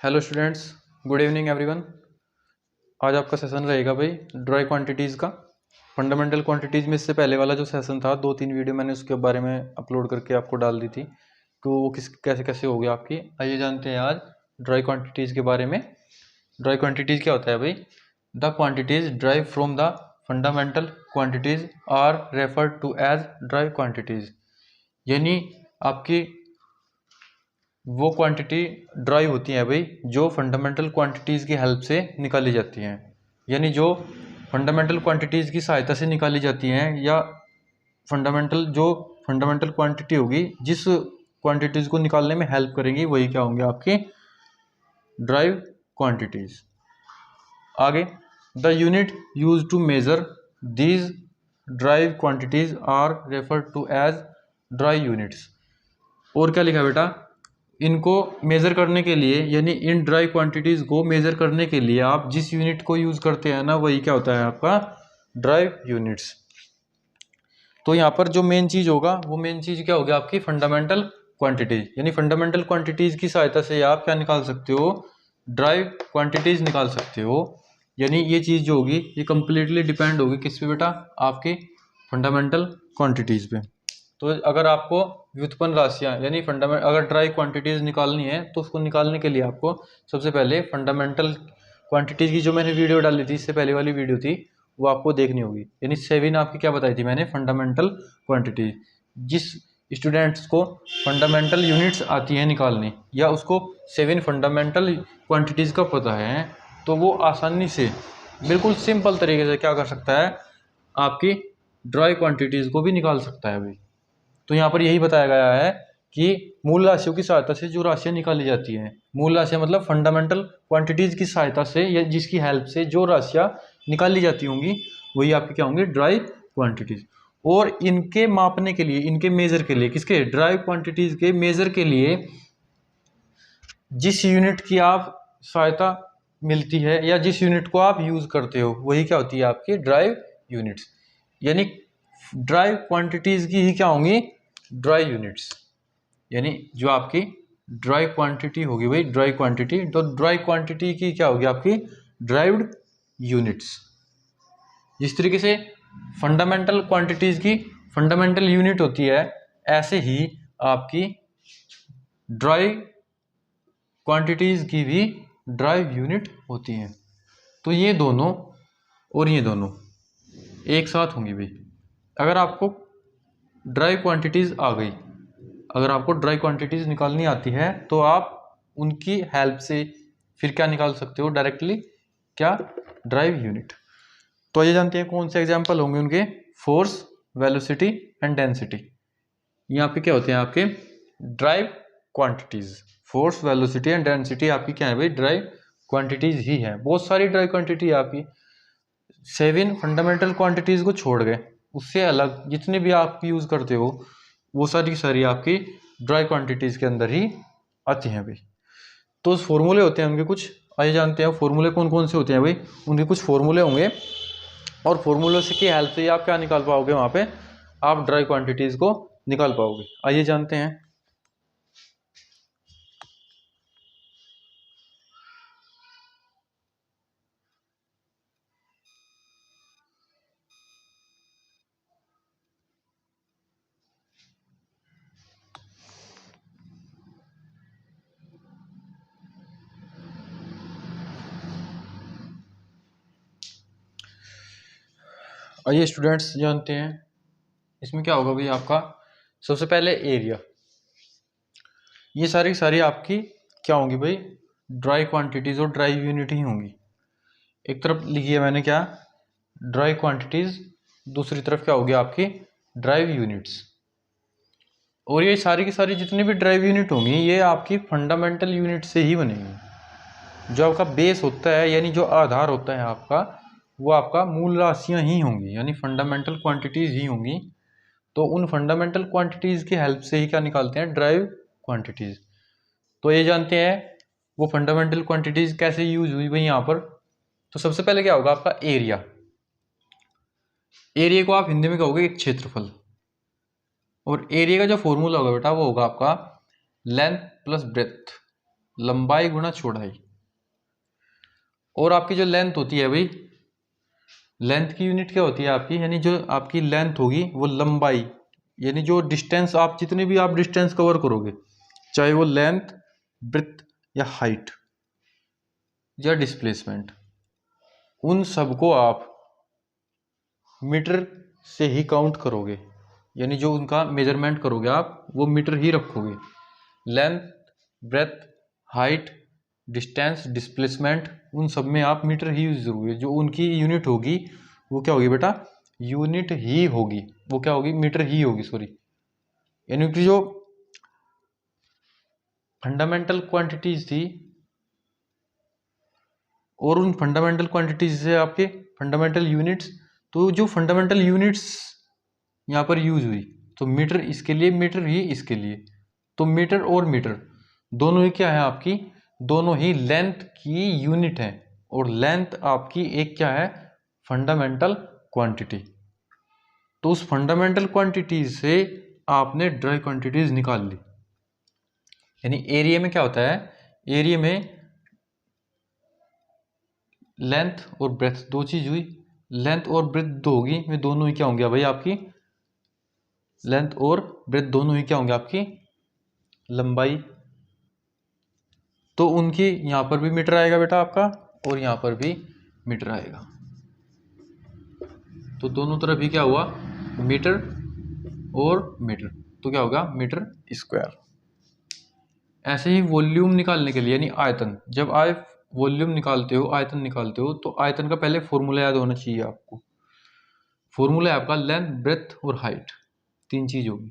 Hello students, good evening everyone. आज आपका session रहेगा भाई ड्राई क्वांटिटीज़ का। फंडामेंटल क्वांटिटीज़ में इससे पहले वाला जो सेशन था 2-3 वीडियो मैंने उसके बारे में अपलोड करके आपको डाल दी थी, तो वो कैसे कैसे हो गया आपकी। आइए जानते हैं आज ड्राई क्वांटिटीज़ के बारे में। ड्राई क्वांटिटीज़ क्या होता है भाई? The quantities derived from the fundamental quantities are referred to as derived quantities. यानी आपकी वो क्वांटिटी ड्राइव होती हैं भाई जो फंडामेंटल क्वांटिटीज़ की हेल्प से निकाली जाती हैं। यानी जो फंडामेंटल क्वांटिटीज़ की सहायता से निकाली जाती हैं, या फंडामेंटल क्वांटिटी होगी जिस क्वांटिटीज़ को निकालने में हेल्प करेंगी, वही क्या होंगे आपकी ड्राइव क्वांटिटीज़। आगे, the unit use to measure these derived quantities are referred to as derived units. और क्या लिखा बेटा? इनको मेज़र करने के लिए, यानी इन ड्राई क्वांटिटीज़ को मेज़र करने के लिए आप जिस यूनिट को यूज़ करते हैं ना, वही क्या होता है आपका ड्राई यूनिट्स। तो यहाँ पर जो मेन चीज़ होगा वो मेन चीज़ क्या होगी आपकी फंडामेंटल क्वांटिटीज़। यानी फंडामेंटल क्वांटिटीज़ की सहायता से आप क्या निकाल सकते हो? ड्राई क्वांटिटीज़ निकाल सकते हो। यानी ये चीज़ जो होगी ये कम्प्लीटली डिपेंड होगी किस पे बेटा? आपकी फंडामेंटल क्वांटिटीज़ पे। तो अगर आपको व्युत्पन्न राशियाँ यानी अगर ड्राई क्वांटिटीज़ निकालनी है तो उसको निकालने के लिए आपको सबसे पहले फंडामेंटल क्वांटिटीज़ की जो मैंने वीडियो डाली थी, इससे पहले वाली वीडियो थी, वो आपको देखनी होगी। यानी 7 आपकी क्या बताई थी मैंने? Fundamental quantity. जिस स्टूडेंट्स को फंडामेंटल यूनिट्स आती हैं निकालनी, या उसको 7 फंडामेंटल क्वांटिटीज़ का पता है, तो वो आसानी से बिल्कुल सिंपल तरीके से क्या कर सकता है? आपकी ड्राई क्वांटिटीज़ को भी निकाल सकता है भाई। तो यहाँ पर यही बताया गया है कि मूल राशियों की सहायता से जो राशियाँ निकाली जाती हैं, मूल राशियाँ मतलब फंडामेंटल क्वांटिटीज़ की सहायता से या जिसकी हेल्प से जो राशियाँ निकाली जाती होंगी, वही आपकी क्या होंगी? Dry quantities. और इनके मापने के लिए, इनके मेज़र के लिए, किसके? ड्राई क्वांटिटीज़ के मेज़र के लिए जिस यूनिट की आप सहायता मिलती है या जिस यूनिट को आप यूज़ करते हो, वही क्या होती है आपकी ड्राई यूनिट्स। यानी ड्राई क्वांटिटीज़ की ही क्या होंगी? Dry units. यानी जो आपकी ड्राई क्वांटिटी होगी भाई, ड्राई क्वांटिटी, तो ड्राई क्वांटिटी की क्या होगी आपकी? Derived units. जिस तरीके से फंडामेंटल क्वांटिटीज़ की फंडामेंटल यूनिट होती है, ऐसे ही आपकी ड्राई क्वांटिटीज़ की भी ड्राइव यूनिट होती हैं। तो ये दोनों और ये दोनों एक साथ होंगी भाई। अगर आपको ड्राई क्वांटिटीज़ आ गई, अगर आपको ड्राई क्वांटिटीज़ निकालनी आती है, तो आप उनकी हेल्प से फिर क्या निकाल सकते हो? डायरेक्टली क्या? Drive unit. तो ये जानते हैं कौन से एग्जाम्पल होंगे उनके? Force, velocity and density. यहाँ पे क्या होते हैं आपके drive quantities. Force, velocity and density आपकी क्या है भाई? ड्राइव क्वांटिटीज़ ही है। बहुत सारी ड्राइव क्वांटिटी है आपकी। 7 फंडामेंटल क्वांटिटीज़ को छोड़ गए, उससे अलग जितने भी आप यूज़ करते हो, वो सारी सारी आपकी ड्राई क्वांटिटीज़ के अंदर ही आती हैं भाई। तो फॉर्मूले होते हैं उनके कुछ। आइए जानते हैं फॉर्मूले कौन कौन से होते हैं भाई। उनके कुछ फॉर्मूले होंगे, और फॉर्मूलों से की हेल्प से आप क्या निकाल पाओगे? वहाँ पे आप ड्राई क्वांटिटीज़ को निकाल पाओगे। आइए जानते हैं। आइए स्टूडेंट्स जानते हैं इसमें क्या होगा भाई आपका। सबसे पहले एरिया। ये सारी सारी आपकी क्या होंगी भाई? ड्राई क्वांटिटीज़ और ड्राई यूनिट ही होंगी। एक तरफ लिखी है मैंने क्या? ड्राई क्वांटिटीज़, दूसरी तरफ क्या होगी आपकी? Drive units. और ये सारी की सारी जितनी भी ड्राइव यूनिट होंगी, ये आपकी फंडामेंटल यूनिट से ही बनेंगी। जो आपका बेस होता है, यानी जो आधार होता है आपका, वो आपका मूल राशियाँ ही होंगी, यानी फंडामेंटल क्वांटिटीज़ ही होंगी। तो उन फंडामेंटल क्वांटिटीज़ की हेल्प से ही क्या निकालते हैं? Drive quantities. तो ये जानते हैं वो फंडामेंटल क्वांटिटीज़ कैसे यूज हुई भाई यहाँ पर। तो सबसे पहले क्या होगा आपका? एरिया। एरिया को आप हिंदी में कहोगे एक क्षेत्रफल। और एरिया का जो फॉर्मूला होगा बेटा, वो होगा आपका लेंथ प्लस ब्रेथ। लंबाई गुणा चौड़ाई। और आपकी जो लेंथ होती है भाई, लेंथ की यूनिट क्या होती है आपकी, यानी जो आपकी लेंथ होगी वो लंबाई, यानी जो डिस्टेंस आप जितनी भी आप डिस्टेंस कवर करोगे, चाहे वो लेंथ, ब्रेड्थ या हाइट या डिस्प्लेसमेंट, उन सबको आप मीटर से ही काउंट करोगे, यानी जो उनका मेजरमेंट करोगे आप वो मीटर ही रखोगे। Length, breadth, height, distance, displacement, उन सब में आप मीटर ही यूज करोगे। जो उनकी यूनिट होगी वो क्या होगी बेटा, यूनिट ही होगी, वो क्या होगी, मीटर ही होगी, सॉरी। यानी कि जो फंडामेंटल क्वांटिटीज थी और उन फंडामेंटल क्वांटिटीज से आपके फंडामेंटल यूनिट्स, तो जो फंडामेंटल यूनिट्स यहाँ पर यूज हुई, तो मीटर इसके लिए, मीटर ही इसके लिए, तो मीटर और मीटर दोनों ही क्या है आपकी, दोनों ही लेंथ की यूनिट है, और लेंथ आपकी एक क्या है, फंडामेंटल क्वांटिटी। तो उस फंडामेंटल क्वांटिटीज से आपने ड्राई क्वांटिटीज निकाल ली। यानी एरिया में क्या होता है, एरिया में लेंथ और ब्रेथ दो चीज हुई, लेंथ और ब्रेथ दो होगी, वे दोनों ही क्या होंगे भाई आपकी, लेंथ और ब्रेथ दोनों ही क्या होंगे आपकी, लंबाई। तो उनकी यहां पर भी मीटर आएगा बेटा आपका, और यहां पर भी मीटर आएगा, तो दोनों तरफ ही क्या हुआ, मीटर और मीटर, तो क्या होगा, मीटर स्क्वायर। ऐसे ही वॉल्यूम निकालने के लिए, यानी आयतन, जब आप वॉल्यूम निकालते हो, आयतन निकालते हो, तो आयतन का पहले फॉर्मूला याद होना चाहिए आपको। फॉर्मूला है आपका लेंथ, ब्रेथ और हाइट, तीन चीज होगी।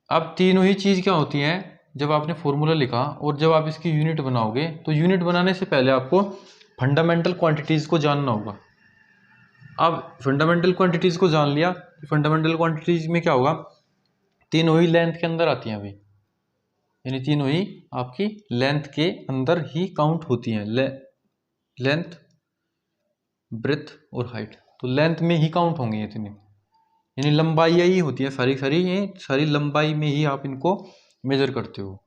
अब तीनों ही चीज क्या होती हैं, जब आपने फॉर्मूला लिखा और जब आप इसकी यूनिट बनाओगे, तो यूनिट बनाने से पहले आपको फंडामेंटल क्वांटिटीज को जानना होगा। अब फंडामेंटल क्वांटिटीज को जान लिया, फंडामेंटल क्वांटिटीज में क्या होगा, तीनों ही लेंथ के अंदर आती हैं अभी, यानी तीनों ही आपकी लेंथ के अंदर ही काउंट होती हैं, लेंथ, ब्रेथ और हाइट, तो लेंथ में ही काउंट होंगी ये तीनों, यानी लंबाई ही होती है सारी सारी, ये सारी लंबाई में ही आप इनको मेजर करते हो।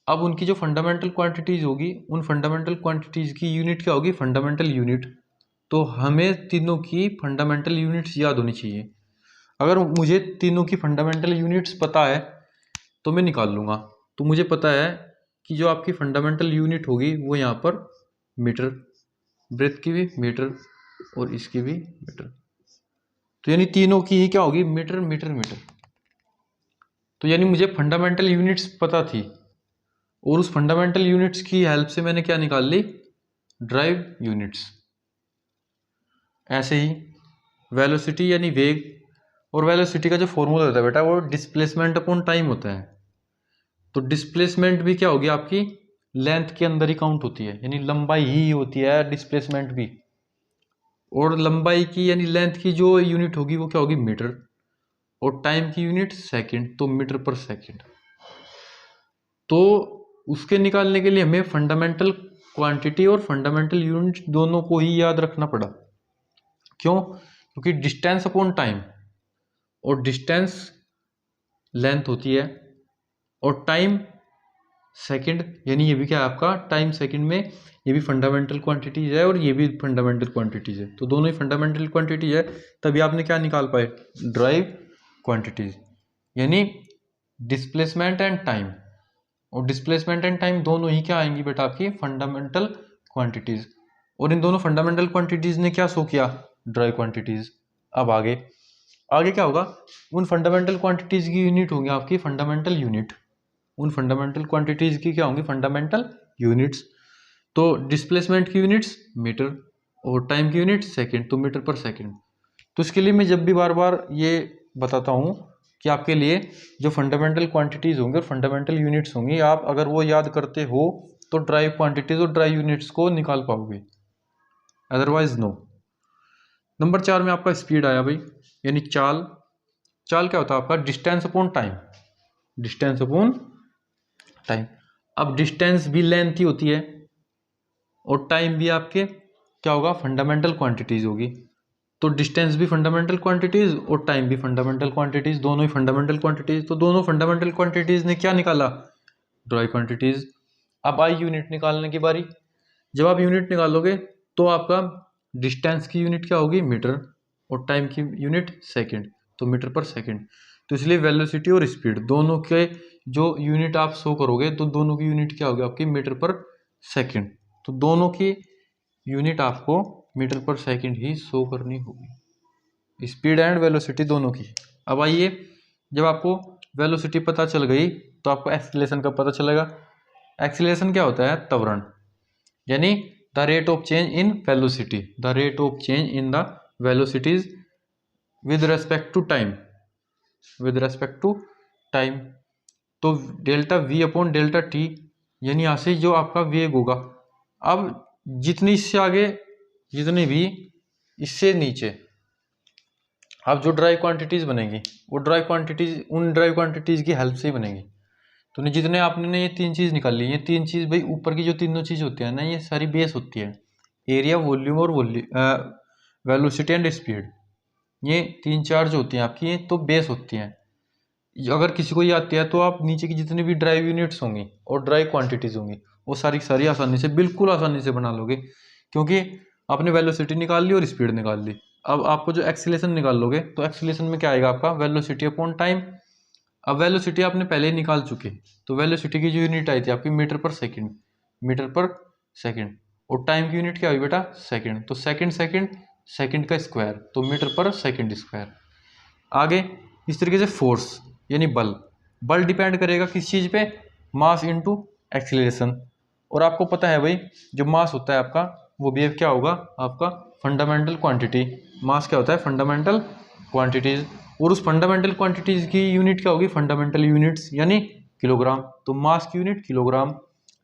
अब उनकी जो फंडामेंटल क्वांटिटीज होगी, उन फंडामेंटल क्वांटिटीज की यूनिट क्या होगी, फंडामेंटल यूनिट। तो हमें तीनों की फंडामेंटल यूनिट्स याद होनी चाहिए। अगर मुझे तीनों की फंडामेंटल यूनिट्स पता है तो मैं निकाल लूँगा। तो मुझे पता है कि जो आपकी फंडामेंटल यूनिट होगी वो यहाँ पर मीटर, ब्रेथ की भी मीटर और इसकी भी मीटर, तो यानी तीनों की ही क्या होगी, मीटर मीटर मीटर। तो यानी मुझे फंडामेंटल यूनिट्स पता थी, और उस फंडामेंटल यूनिट्स की हेल्प से मैंने क्या निकाल ली, ड्राइव यूनिट्स। ऐसे ही वेलोसिटी यानी वेग, और वेलोसिटी का जो फॉर्मूला होता है बेटा वो डिस्प्लेसमेंट अपॉन टाइम होता है। तो डिस्प्लेसमेंट भी क्या होगी आपकी, लेंथ के अंदर ही काउंट होती है, यानी लंबाई ही होती है डिस्प्लेसमेंट भी, और लंबाई की यानी लेंथ की जो यूनिट होगी वो क्या होगी, मीटर, और टाइम की यूनिट सेकंड, तो मीटर पर सेकंड। तो उसके निकालने के लिए हमें फंडामेंटल क्वांटिटी और फंडामेंटल यूनिट दोनों को ही याद रखना पड़ा। क्यों, क्योंकि डिस्टेंस अपॉन टाइम, और डिस्टेंस लेंथ होती है, और टाइम सेकंड, यानी ये भी क्या है आपका टाइम सेकंड में, ये भी फंडामेंटल क्वांटिटीज है और ये भी फंडामेंटल क्वांटिटीज है, तो दोनों ही फंडामेंटल क्वांटिटीज है। तभी आपने क्या निकाल पाए, ड्राइव क्वांटिटीज, यानी डिस्प्लेसमेंट एंड टाइम, और डिस्प्लेसमेंट एंड टाइम दोनों ही क्या आएंगी बेटा आपकी फंडामेंटल क्वांटिटीज, और इन दोनों फंडामेंटल क्वांटिटीज ने क्या शो किया, ड्राइव क्वांटिटीज। अब आगे क्या होगा, उन फंडामेंटल क्वांटिटीज की यूनिट होंगी आपकी फंडामेंटल यूनिट, उन फंडामेंटल क्वांटिटीज की क्या होंगी, फंडामेंटल यूनिट्स। तो डिस्प्लेसमेंट की यूनिट्स मीटर, और टाइम की यूनिट सेकंड, तो मीटर पर सेकंड। तो इसके लिए मैं जब भी बार बार ये बताता हूँ कि आपके लिए जो फंडामेंटल क्वांटिटीज होंगे और फंडामेंटल यूनिट्स होंगी, आप अगर वो याद करते हो तो ड्राइव क्वांटिटीज और ड्राइव यूनिट्स को निकाल पाओगे, अदरवाइज नो। नंबर 4 में आपका स्पीड आया भाई, यानी चाल। चाल क्या होता है आपका, distance upon time, distance upon time. अब डिस्टेंस भी लेंथ ही होती है, और टाइम भी आपके क्या होगा, फंडामेंटल क्वांटिटीज होगी। तो डिस्टेंस भी फंडामेंटल क्वांटिटीज और टाइम भी फंडामेंटल क्वांटिटीज, दोनों ही फंडामेंटल क्वांटिटीज। तो दोनों फंडामेंटल क्वांटिटीज ने क्या निकाला, ड्राइव क्वांटिटीज। अब आई यूनिट निकालने की बारी। जब आप यूनिट निकालोगे तो आपका डिस्टेंस की यूनिट क्या होगी, मीटर, और टाइम की यूनिट सेकंड, तो मीटर पर सेकंड। तो इसलिए वेलोसिटी और स्पीड दोनों के जो यूनिट आप शो करोगे तो दोनों की यूनिट क्या होगी आपकी, मीटर पर सेकंड। तो दोनों की यूनिट आपको मीटर पर सेकंड ही शो करनी होगी, स्पीड एंड वेलोसिटी दोनों की। अब आइए, जब आपको वेलोसिटी पता चल गई तो आपको एक्सीलरेशन का पता चलेगा। एक्सीलरेशन क्या होता है, त्वरण, यानी the rate of change in velocity, the rate of change in the velocities with respect to time, with respect to time. तो delta V upon delta T, यानी यहाँ से जो आपका वेग होगा, अब जितनी इससे आगे, जितनी भी इससे नीचे, अब जो ड्राई क्वांटिटीज बनेगी वो ड्राई क्वांटिटीज उन ड्राई क्वांटिटीज की हेल्प से ही बनेगी। तो जितने आपने ये तीन चीज़ निकाल ली, ये तीन चीज़ भाई ऊपर की जो तीनों चीज़ होती है ना, ये सारी बेस होती है, एरिया, वॉल्यूम और वेलोसिटी एंड स्पीड। ये तीन चार जो होती हैं आपकी, ये तो बेस होती हैं। अगर किसी को ये आती है तो आप नीचे की जितनी भी ड्राई यूनिट्स होंगी और ड्राई क्वांटिटीज होंगी वो सारी सारी आसानी से, बिल्कुल आसानी से बना लोगे, क्योंकि आपने वेलोसिटी निकाल ली और स्पीड निकाल ली। अब आपको जो एक्सीलरेशन निकाल लोगे तो एक्सीलरेशन में क्या आएगा आपका, वेलोसिटी अपॉन टाइम। अब वेलोसिटी आपने पहले ही निकाल चुके, तो वेलोसिटी की जो यूनिट आई थी आपकी मीटर पर सेकंड, मीटर पर सेकंड, और टाइम की यूनिट क्या हुई बेटा, सेकंड। तो सेकंड सेकंड सेकंड का स्क्वायर, तो मीटर पर सेकंड स्क्वायर। आगे इस तरीके से फोर्स यानी बल, बल डिपेंड करेगा किस चीज़ पे, मास इनटू एक्सीलरेशन। और आपको पता है भाई, जो मास होता है आपका वो भी क्या होगा आपका, फंडामेंटल क्वांटिटी। मास क्या होता है, फंडामेंटल क्वांटिटीज, और उस फंडामेंटल क्वांटिटीज की यूनिट क्या होगी, फंडामेंटल यूनिट्स यानी किलोग्राम। तो मास की यूनिट किलोग्राम।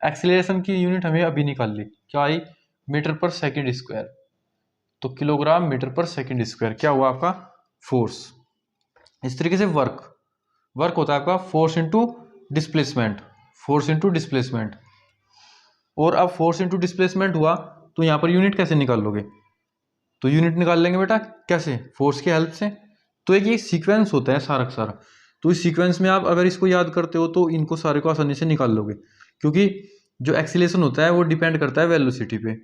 एक्सीलरेशन की यूनिट हमें अभी निकाल ली, क्या आई, मीटर पर सेकंड स्क्वायर। तो किलोग्राम मीटर पर सेकंड स्क्वायर क्या हुआ आपका, फोर्स। इस तरीके से वर्क, वर्क होता है आपका force into displacement, force into displacement. और अब फोर्स इंटू डिस्प्लेसमेंट हुआ तो यहाँ पर यूनिट कैसे निकाल लोगे, तो यूनिट निकाल लेंगे बेटा कैसे, फोर्स की हेल्प से। तो एक ये सीक्वेंस होता है सारा का सारा, तो इस सीक्वेंस में आप अगर इसको याद करते हो तो इनको सारे को आसानी से निकाल लोगे, क्योंकि जो एक्सीलरेशन होता है वो डिपेंड करता है वेलोसिटी पे,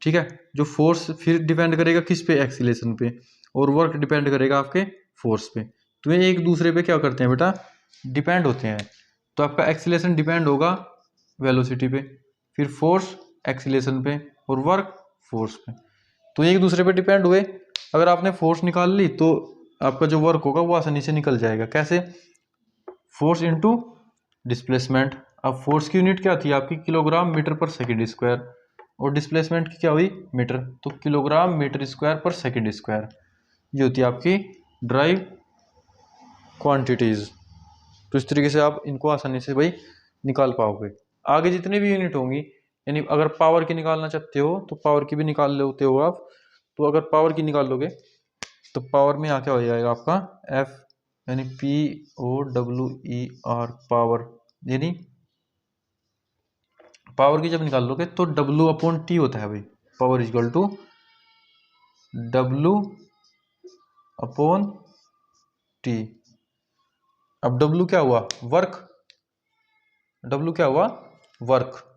ठीक है। जो फोर्स फिर डिपेंड करेगा किस पे, एक्सीलरेशन पे, और वर्क डिपेंड करेगा आपके फोर्स पे। तो ये एक दूसरे पे क्या करते हैं बेटा, डिपेंड होते हैं। तो आपका एक्सीलरेशन डिपेंड होगा वेलोसिटी पे, फिर फोर्स एक्सीलरेशन पे, और वर्क फोर्स पे। तो एक दूसरे पे डिपेंड हुए। अगर आपने फोर्स निकाल ली तो आपका जो वर्क होगा वो आसानी से निकल जाएगा, कैसे, फोर्स इनटू डिस्प्लेसमेंट। अब फोर्स की यूनिट क्या थी आपकी, किलोग्राम मीटर पर सेकंड स्क्वायर, और डिस्प्लेसमेंट की क्या हुई, मीटर, तो किलोग्राम मीटर स्क्वायर पर सेकंड स्क्वायर। ये होती है आपकी ड्राइव क्वांटिटीज। तो इस तरीके से आप इनको आसानी से भाई निकाल पाओगे। आगे जितनी भी यूनिट होंगी, यानी अगर पावर की निकालना चाहते हो तो पावर की भी निकाल लेते हो आप। तो अगर पावर की निकाल लोगे तो पावर में यहाँ क्या हो जाएगा आपका, एफ यानी POWER, पावर, यानी पावर की जब निकाल लोगे तो W अपॉन टी होता है भाई, power equal to W upon T. अब W क्या हुआ, वर्क, W क्या हुआ, वर्क।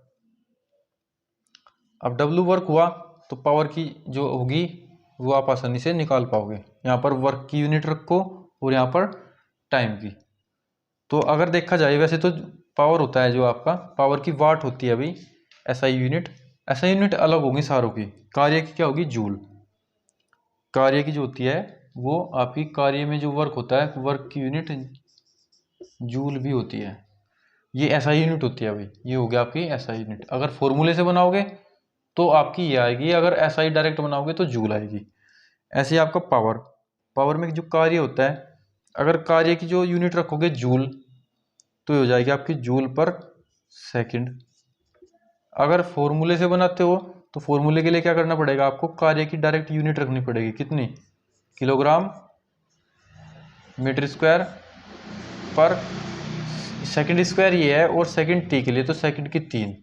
अब W वर्क हुआ तो पावर की जो होगी वो आप आसानी से निकाल पाओगे। यहाँ पर वर्क की यूनिट रखो और यहाँ पर टाइम की। तो अगर देखा जाए वैसे तो पावर होता है जो आपका, पावर की वाट होती है भाई, SI यूनिट। SI यूनिट अलग होगी सारों की। कार्य की क्या होगी, जूल। कार्य की जो होती है वो आपकी, कार्य में जो वर्क होता है वर्क की यूनिट जूल भी होती है। ये SI यूनिट होती है भाई, ये हो गया आपकी SI यूनिट। अगर फॉर्मूले से बनाओगे तो आपकी ये आएगी, अगर SI डायरेक्ट बनाओगे तो जूल आएगी। ऐसे आपका पावर, पावर में जो कार्य होता है, अगर कार्य की जो यूनिट रखोगे जूल तो हो जाएगी आपकी जूल पर सेकंड। अगर फॉर्मूले से बनाते हो तो फॉर्मूले के लिए क्या करना पड़ेगा आपको, कार्य की डायरेक्ट यूनिट रखनी पड़ेगी, कितनी, किलोग्राम मीटर स्क्वायर पर सेकंड स्क्वायर ये है, और सेकंड टी के लिए तो सेकंड की 3,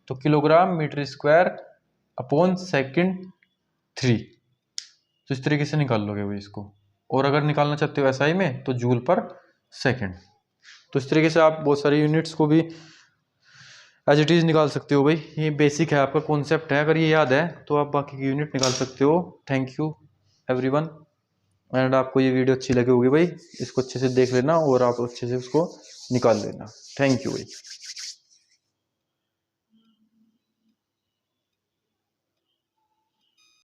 तो kilogram metre square upon second 3। तो इस तरीके से निकाल लोगे भाई इसको। और अगर निकालना चाहते हो SI में तो जूल पर सेकंड। तो इस तरीके से आप बहुत सारी यूनिट्स को भी एज इट इज़ निकाल सकते हो भाई। ये बेसिक है, आपका कॉन्सेप्ट है, अगर ये याद है तो आप बाकी की यूनिट निकाल सकते हो। Thank you everyone. एंड आपको ये वीडियो अच्छी लगी होगी भाई, इसको अच्छे से देख लेना और आप अच्छे से उसको निकाल लेना। थैंक यू भाई।